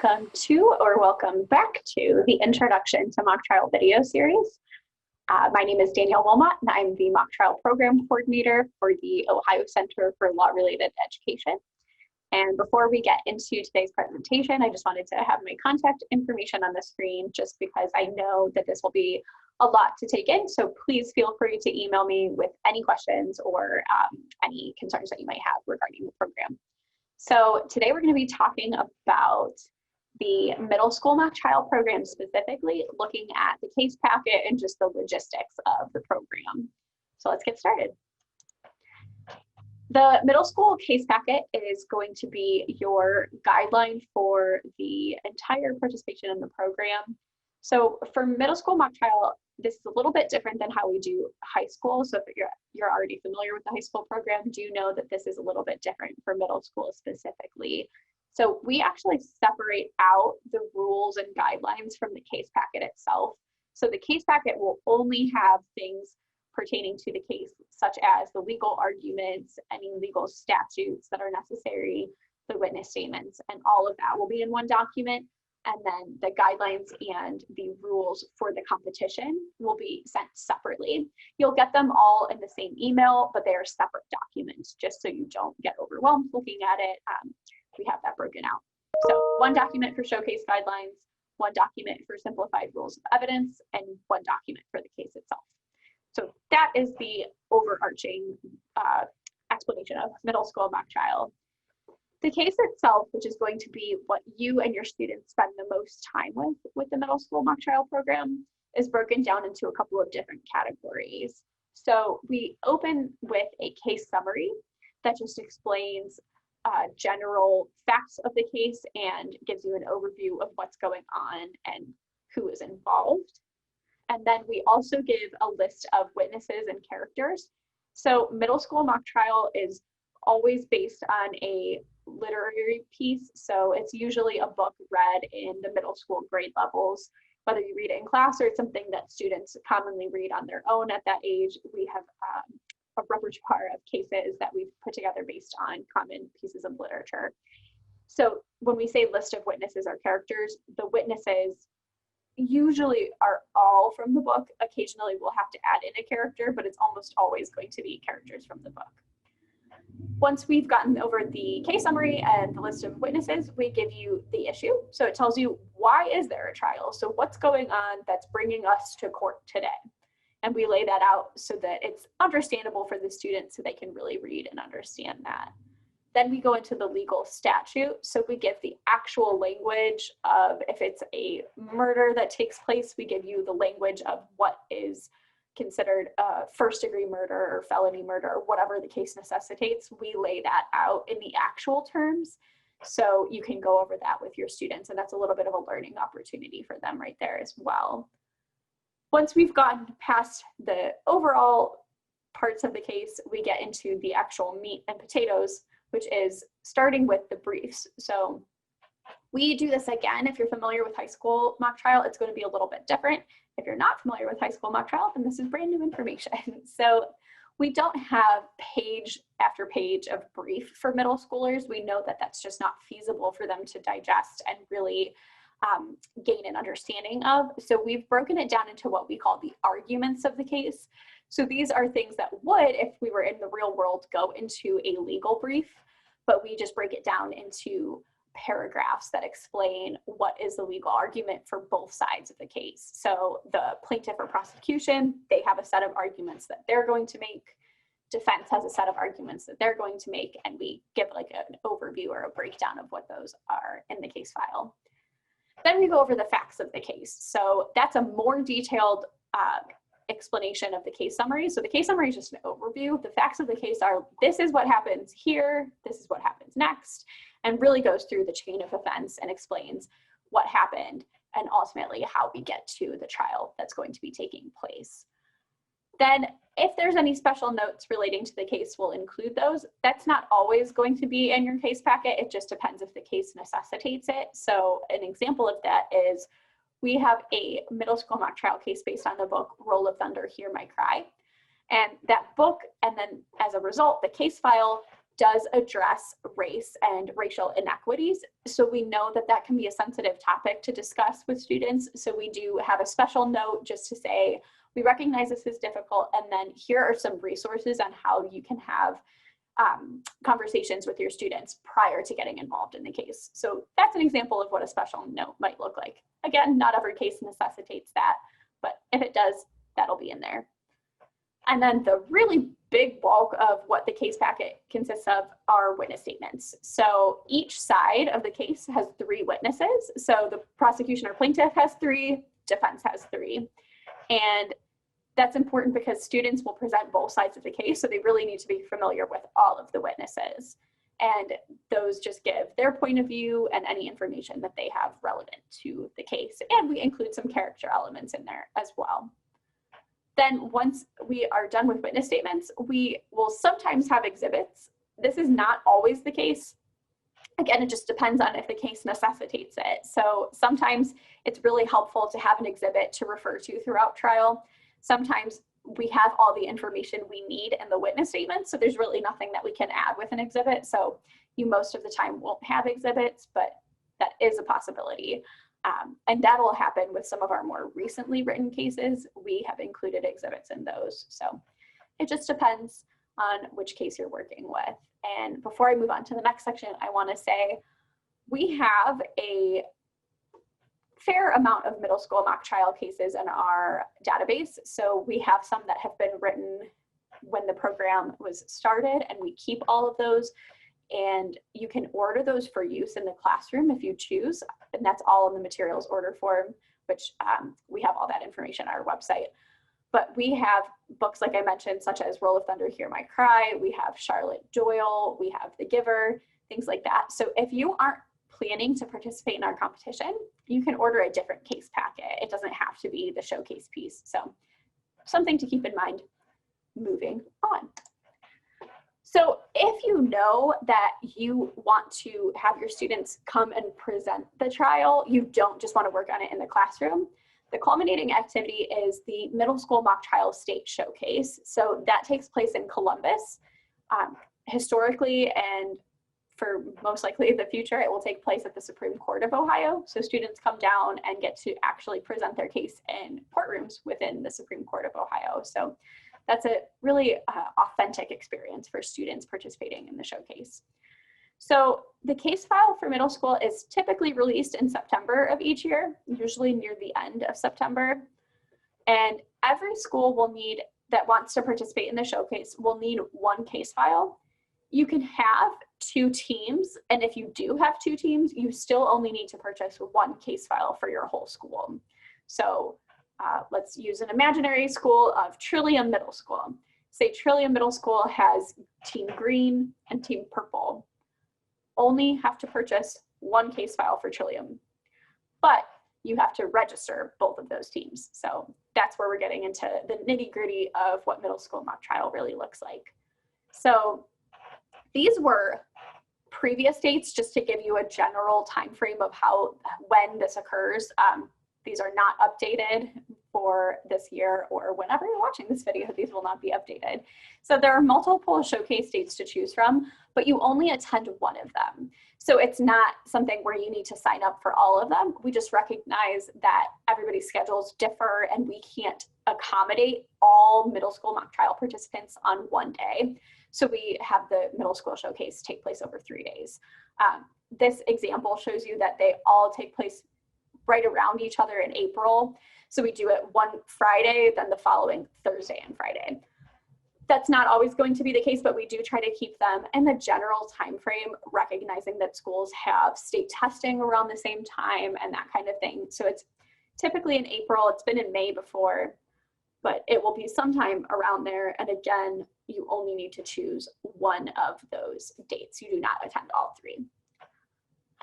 welcome to, or welcome back to, the Introduction to Mock Trial video series. My name is Danielle Wilmot, and I'm the Mock Trial Program Coordinator for the Ohio Center for Law-Related Education. And before we get into today's presentation, I just wanted to have my contact information on the screen, just because I know that this will be a lot to take in. So please feel free to email me with any questions or any concerns that you might have regarding the program. So today we're going to be talking about the middle school mock trial program, specifically looking at the case packet and just the logistics of the program. So let's get started. The middle school case packet is going to be your guideline for the entire participation in the program. So for middle school mock trial, this is a little bit different than how we do high school. So if you're already familiar with the high school program, do know that this is a little bit different for middle school specifically. So we actually separate out the rules and guidelines from the case packet itself. So the case packet will only have things pertaining to the case, such as the legal arguments, any legal statutes that are necessary, the witness statements, and all of that will be in one document. And then the guidelines and the rules for the competition will be sent separately. You'll get them all in the same email, but they are separate documents, just so you don't get overwhelmed looking at it. We have that broken out. So one document for showcase guidelines, one document for simplified rules of evidence, and one document for the case itself. So that is the overarching explanation of middle school mock trial. The case itself, which is going to be what you and your students spend the most time with the middle school mock trial program, is broken down into a couple of different categories. So we open with a case summary that just explains general facts of the case and gives you an overview of what's going on and who is involved. And then we also give a list of witnesses and characters. So middle school mock trial is always based on a literary piece. So it's usually a book read in the middle school grade levels, whether you read it in class or it's something that students commonly read on their own at that age. We have a repertoire of cases that we've put together based on common pieces of literature. So when we say list of witnesses or characters, the witnesses usually are all from the book. Occasionally we'll have to add in a character, but it's almost always going to be characters from the book. Once we've gotten over the case summary and the list of witnesses, we give you the issue. So it tells you, why is there a trial? So what's going on that's bringing us to court today? And we lay that out so that it's understandable for the students so they can really read and understand that. Then we go into the legal statute. So we give the actual language of, if it's a murder that takes place, we give you the language of what is considered first-degree murder or felony murder, or whatever the case necessitates. We lay that out in the actual terms, so you can go over that with your students, and that's a little bit of a learning opportunity for them right there as well. Once we've gotten past the overall parts of the case, we get into the actual meat and potatoes, which is starting with the briefs. So we do this again. If you're familiar with high school mock trial, it's going to be a little bit different. If you're not familiar with high school mock trial, then this is brand new information. So we don't have page after page of brief for middle schoolers. We know that that's just not feasible for them to digest and really gain an understanding of. So we've broken it down into what we call the arguments of the case. So these are things that would, if we were in the real world, go into a legal brief, but we just break it down into paragraphs that explain what is the legal argument for both sides of the case. So the plaintiff or prosecution, they have a set of arguments that they're going to make. Defense has a set of arguments that they're going to make, and we give like an overview or a breakdown of what those are in the case file. Then we go over the facts of the case. So that's a more detailed explanation of the case summary. So the case summary is just an overview. The facts of the case are, this is what happens here, this is what happens next, and really goes through the chain of events and explains what happened and ultimately how we get to the trial that's going to be taking place. Then if there's any special notes relating to the case, we'll include those. That's not always going to be in your case packet. It just depends if the case necessitates it. So an example of that is, we have a middle school mock trial case based on the book Roll of Thunder, Hear My Cry. And that book, and then as a result, the case file does address race and racial inequities. So we know that that can be a sensitive topic to discuss with students. So we do have a special note just to say, we recognize this is difficult, and then here are some resources on how you can have conversations with your students prior to getting involved in the case. So that's an example of what a special note might look like. Again, not every case necessitates that, but if it does, that'll be in there. And then the really big bulk of what the case packet consists of are witness statements. So each side of the case has 3 witnesses. So the prosecution or plaintiff has 3, defense has 3. And that's important because students will present both sides of the case, so they really need to be familiar with all of the witnesses. And those just give their point of view and any information that they have relevant to the case. And we include some character elements in there as well. Then once we are done with witness statements, we will sometimes have exhibits. This is not always the case. Again, it just depends on if the case necessitates it. So sometimes it's really helpful to have an exhibit to refer to throughout trial. Sometimes we have all the information we need in the witness statement, so there's really nothing that we can add with an exhibit. So you most of the time won't have exhibits, but that is a possibility. And that will happen with some of our more recently written cases. We have included exhibits in those. So it just depends on which case you're working with. And before I move on to the next section, I want to say we have a fair amount of middle school mock trial cases in our database. So we have some that have been written when the program was started, and we keep all of those. And you can order those for use in the classroom if you choose. And that's all in the materials order form, which we have all that information on our website. But we have books, like I mentioned, such as Roll of Thunder, Hear My Cry. We have Charlotte Doyle. We have The Giver, things like that. So if you aren't planning to participate in our competition, you can order a different case packet. It doesn't have to be the showcase piece. So something to keep in mind moving on. So if you know that you want to have your students come and present the trial, you don't just want to work on it in the classroom, the culminating activity is the Middle School Mock Trial State Showcase. So that takes place in Columbus. Historically, and for most likely the future, it will take place at the Supreme Court of Ohio. So students come down and get to actually present their case in courtrooms within the Supreme Court of Ohio. So that's a really authentic experience for students participating in the showcase. So the case file for middle school is typically released in September of each year, usually near the end of September. And every school will need, that wants to participate in the showcase, will need 1 case file. You can have 2 teams, and if you do have 2 teams, you still only need to purchase 1 case file for your whole school. So let's use an imaginary school of Trillium Middle School. Say Trillium Middle School has Team Green and Team Purple. Only have to purchase 1 case file for Trillium, but you have to register both of those teams. So that's where we're getting into the nitty-gritty of what middle school mock trial really looks like. So these were previous dates, just to give you a general time frame of when this occurs. These are not updated for this year, or whenever you're watching this video, these will not be updated. So there are multiple showcase dates to choose from, but you only attend 1 of them. So it's not something where you need to sign up for all of them. We just recognize that everybody's schedules differ and we can't accommodate all middle school mock trial participants on 1 day. So we have the middle school showcase take place over 3 days. This example shows you that they all take place right around each other in April. So we do it one Friday, then the following Thursday and Friday. That's not always going to be the case, but we do try to keep them in the general time frame, recognizing that schools have state testing around the same time and that kind of thing. So it's typically in April. It's been in May before, but it will be sometime around there. And again, you only need to choose 1 of those dates. You do not attend all 3.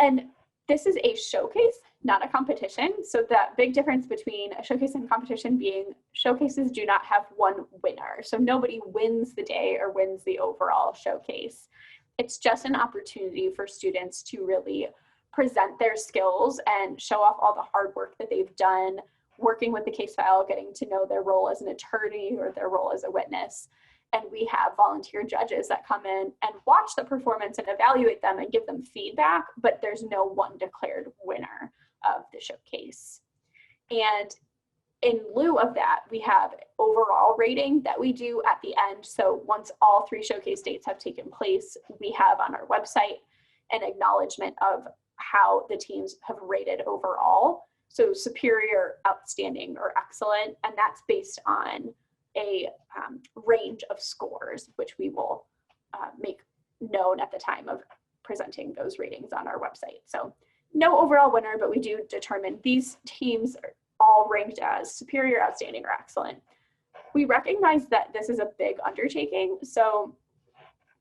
And this is a showcase, not a competition. So that big difference between a showcase and competition being showcases do not have 1 winner. So nobody wins the day or wins the overall showcase. It's just an opportunity for students to really present their skills and show off all the hard work that they've done working with the case file, getting to know their role as an attorney or their role as a witness. and we have volunteer judges that come in and watch the performance and evaluate them and give them feedback, but there's no one declared winner of the showcase. And in lieu of that, we have overall rating that we do at the end. So once all 3 showcase dates have taken place, we have on our website an acknowledgement of how the teams have rated overall. So superior, outstanding, or excellent, and that's based on a range of scores, which we will make known at the time of presenting those ratings on our website. So no overall winner, but we do determine these teams are all ranked as superior, outstanding, or excellent. We recognize that this is a big undertaking, so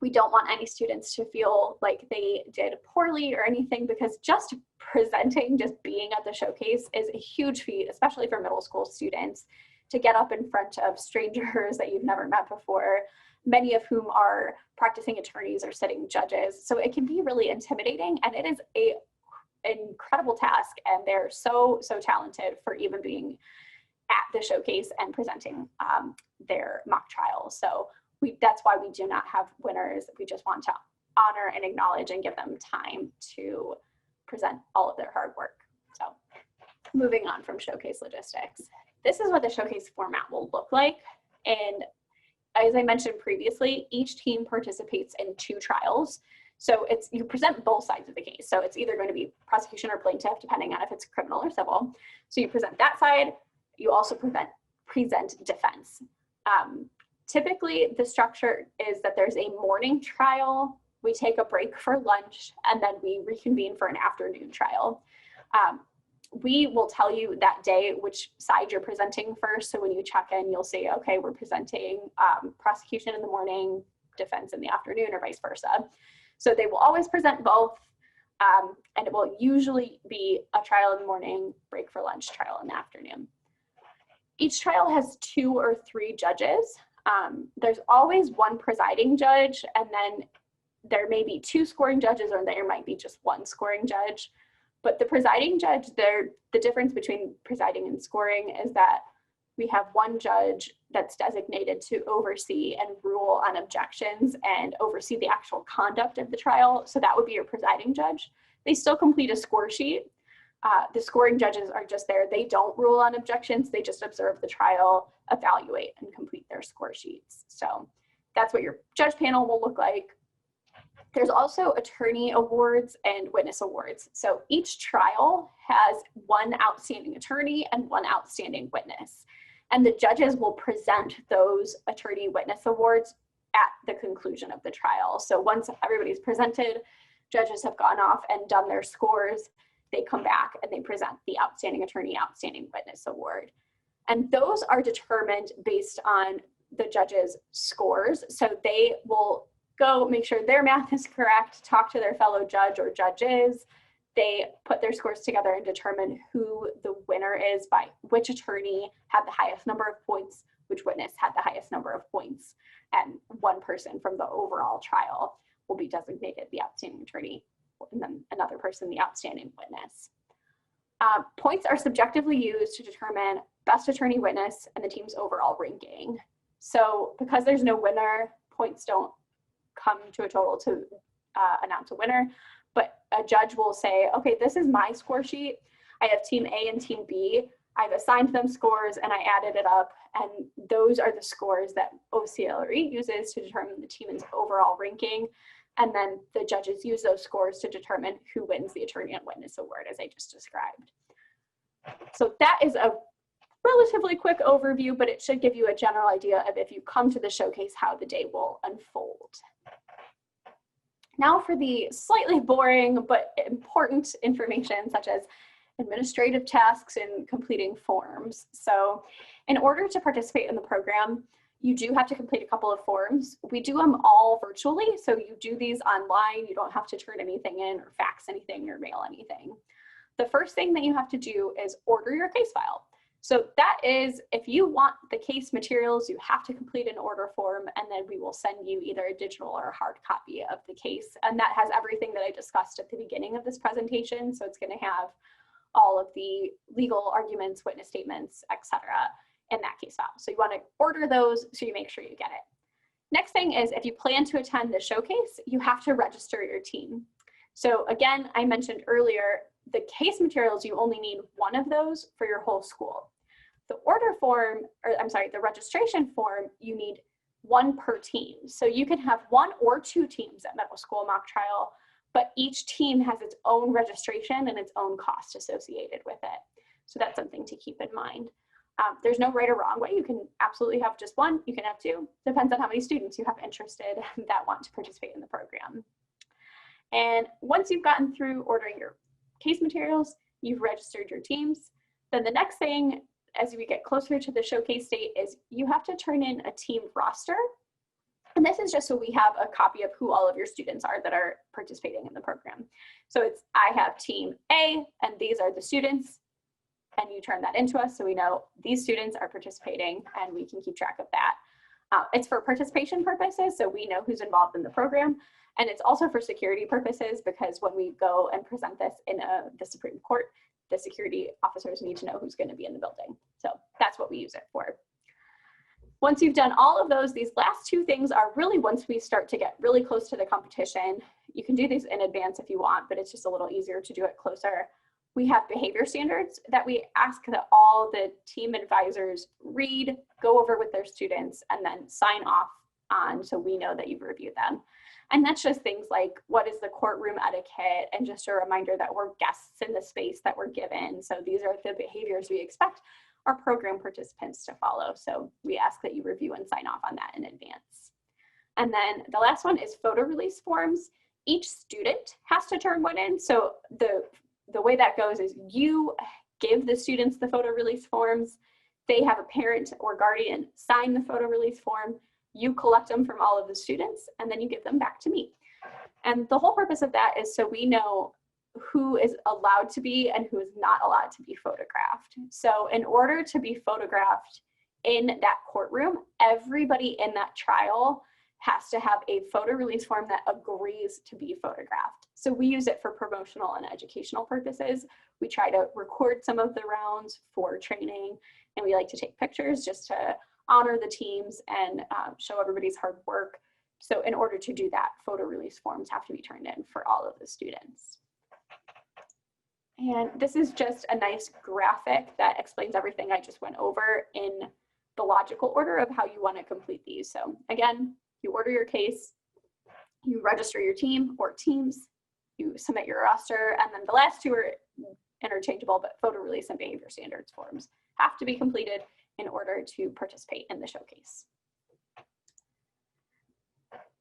we don't want any students to feel like they did poorly or anything, because just presenting, just being at the showcase is a huge feat, especially for middle school students, to get up in front of strangers that you've never met before, many of whom are practicing attorneys or sitting judges. So it can be really intimidating, and it is an incredible task, and they're so talented for even being at the showcase and presenting their mock trial. So that's why we do not have winners. We just want to honor and acknowledge and give them time to present all of their hard work. So moving on from showcase logistics, this is what the showcase format will look like. And as I mentioned previously, each team participates in 2 trials. So you present both sides of the case. So it's either going to be prosecution or plaintiff, depending on if it's criminal or civil. So you present that side. You also present defense. Typically, the structure is that there's a morning trial, we take a break for lunch, and then we reconvene for an afternoon trial. We will tell you that day which side you're presenting first. So when you check in, you'll say, okay, we're presenting prosecution in the morning, defense in the afternoon, or vice versa. So they will always present both, and it will usually be a trial in the morning, break for lunch, trial in the afternoon. Each trial has 2 or 3 judges. There's always one presiding judge, and then there may be 2 scoring judges, or there might be just 1 scoring judge. But the presiding judge, the difference between presiding and scoring is that we have 1 judge that's designated to oversee and rule on objections and oversee the actual conduct of the trial. So that would be your presiding judge. They still complete a score sheet. The scoring judges are just there. They don't rule on objections. They just observe the trial, evaluate, and complete their score sheets. So that's what your judge panel will look like. There's also attorney awards and witness awards. So each trial has 1 outstanding attorney and 1 outstanding witness. And the judges will present those attorney witness awards at the conclusion of the trial. So once everybody's presented, judges have gone off and done their scores, they come back and they present the outstanding attorney, outstanding witness award. And those are determined based on the judges' scores. So they will go make sure their math is correct, talk to their fellow judge or judges. They put their scores together and determine who the winner is by which attorney had the highest number of points, which witness had the highest number of points, and 1 person from the overall trial will be designated the outstanding attorney, and then another person the outstanding witness. Points are subjectively used to determine best attorney witness and the team's overall ranking. So because there's no winner, points don't come to a total to announce a winner, but a judge will say, okay, this is my score sheet. I have team A and team B. I've assigned them scores and I added it up, and those are the scores that OCLRE uses to determine the team's overall ranking. And then the judges use those scores to determine who wins the attorney and witness award, as I just described. So that is a relatively quick overview, but it should give you a general idea of, if you come to the showcase, how the day will unfold. Now for the slightly boring but important information, such as administrative tasks and completing forms. So in order to participate in the program, you do have to complete a couple of forms. We do them all virtually, so you do these online. You don't have to turn anything in or fax anything or mail anything. The first thing that you have to do is order your case file. So that is, if you want the case materials, you have to complete an order form, and then we will send you either a digital or a hard copy of the case. And that has everything that I discussed at the beginning of this presentation. So it's going to have all of the legal arguments, witness statements, etc. in that case file. So you want to order those so you make sure you get it. Next thing is if you plan to attend the showcase, you have to register your team. So again, I mentioned earlier, the case materials, you only need one of those for your whole school. The order form, or I'm sorry, the registration form, you need one per team. So you can have one or two teams at middle school mock trial, but each team has its own registration and its own cost associated with it. So that's something to keep in mind. There's no right or wrong way. You can absolutely have just one, you can have two, depends on how many students you have interested that want to participate in the program. And once you've gotten through ordering your case materials, you've registered your teams, then the next thing as we get closer to the showcase date is you have to turn in a team roster. And this is just so we have a copy of who all of your students are that are participating in the program. So it's, I have team A, and these are the students, and you turn that into us so we know these students are participating and we can keep track of that. It's for participation purposes, so we know who's involved in the program. And it's also for security purposes, because when we go and present this in the Supreme Court, the security officers need to know who's going to be in the building. So that's what we use it for. Once you've done all of those, these last two things are really once we start to get really close to the competition. You can do these in advance if you want, but it's just a little easier to do it closer. We have behavior standards that we ask that all the team advisors read, go over with their students, and then sign off on so we know that you've reviewed them. And that's just things like, what is the courtroom etiquette, and just a reminder that we're guests in the space that we're given. So these are the behaviors we expect our program participants to follow. So we ask that you review and sign off on that in advance. And then the last one is photo release forms. Each student has to turn one in. So the way that goes is you give the students the photo release forms. They have a parent or guardian sign the photo release form. You collect them from all of the students, and then you give them back to me. And the whole purpose of that is so we know who is allowed to be and who is not allowed to be photographed. So in order to be photographed in that courtroom, everybody in that trial has to have a photo release form that agrees to be photographed. So we use it for promotional and educational purposes. We try to record some of the rounds for training, and we like to take pictures just to honor the teams and show everybody's hard work. So in order to do that, photo release forms have to be turned in for all of the students. And this is just a nice graphic that explains everything I just went over in the logical order of how you want to complete these. So again, you order your case, you register your team or teams, you submit your roster, and then the last two are interchangeable, but photo release and behavior standards forms have to be completed in order to participate in the showcase.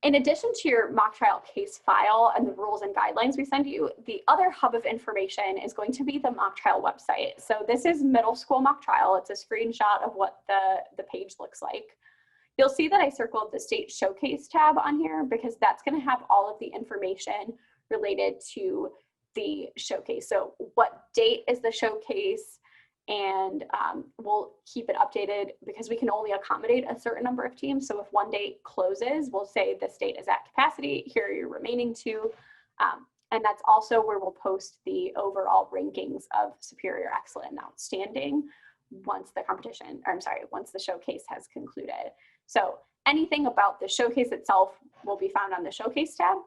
In addition to your mock trial case file and the rules and guidelines we send you, the other hub of information is going to be the mock trial website. So this is middle school mock trial. It's a screenshot of what the page looks like. You'll see that I circled the state showcase tab on here because that's going to have all of the information related to the showcase. So what date is the showcase? And we'll keep it updated because we can only accommodate a certain number of teams. So if one date closes, we'll say this date is at capacity, here are your remaining two. And that's also where we'll post the overall rankings of superior, excellent, and outstanding once the competition, or I'm sorry, once the showcase has concluded. So anything about the showcase itself will be found on the showcase tab.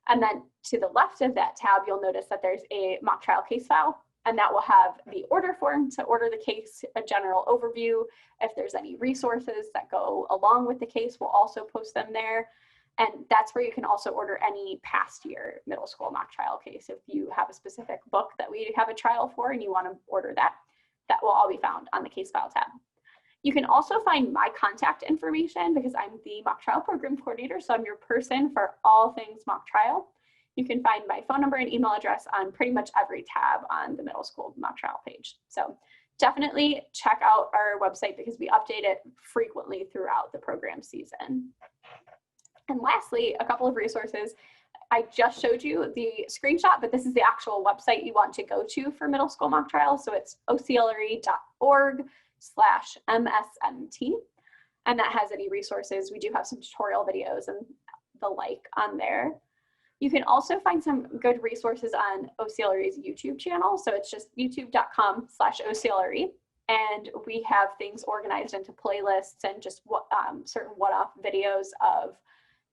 And then to the left of that tab, you'll notice that there's a mock trial case file, and that will have the order form to order the case, a general overview. If there's any resources that go along with the case, we'll also post them there. And that's where you can also order any past year middle school mock trial case. If you have a specific book that we have a trial for and you want to order that, that will all be found on the case file tab. You can also find my contact information because I'm the mock trial program coordinator, so I'm your person for all things mock trial. You can find my phone number and email address on pretty much every tab on the middle school mock trial page. So definitely check out our website because we update it frequently throughout the program season. And lastly, a couple of resources. I just showed you the screenshot, but this is the actual website you want to go to for middle school mock trial. So it's oclre.org/MSMT. And that has any resources. We do have some tutorial videos and the like on there. You can also find some good resources on OCLRE's YouTube channel. So it's just youtube.com/OCLRE. and we have things organized into playlists and just certain one-off videos of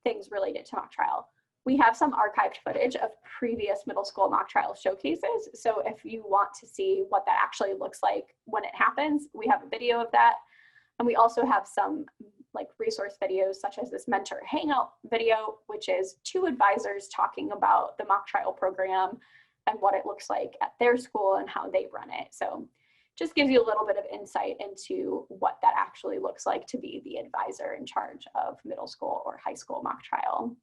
things related to mock trial. We have some archived footage of previous middle school mock trial showcases. So if you want to see what that actually looks like when it happens, we have a video of that. And we also have some like resource videos such as this mentor hangout video, which is 2 advisors talking about the mock trial program and what it looks like at their school and how they run it. So just gives you a little bit of insight into what that actually looks like to be the advisor in charge of middle school or high school mock trial.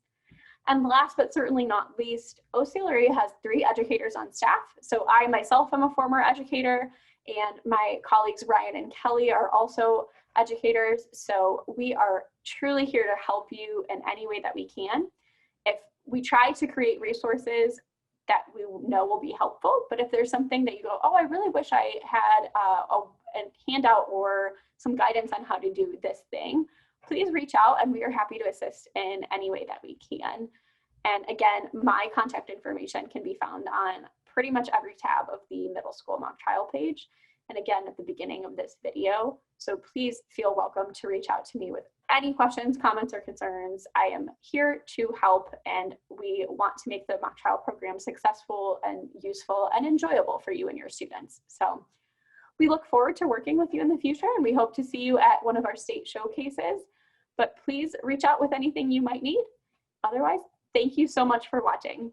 And last but certainly not least, OCLRE has 3 educators on staff. So I myself am a former educator, and my colleagues Ryan and Kelly are also educators. So we are truly here to help you in any way that we can. If we try to create resources that we know will be helpful, but if there's something that you go, oh, I really wish I had a handout or some guidance on how to do this thing, please reach out and we are happy to assist in any way that we can. And again, my contact information can be found on pretty much every tab of the middle school mock trial page. And again, at the beginning of this video. So please feel welcome to reach out to me with any questions, comments, or concerns. I am here to help, and we want to make the mock trial program successful and useful and enjoyable for you and your students. So we look forward to working with you in the future, and we hope to see you at one of our state showcases. But please reach out with anything you might need. Otherwise, thank you so much for watching.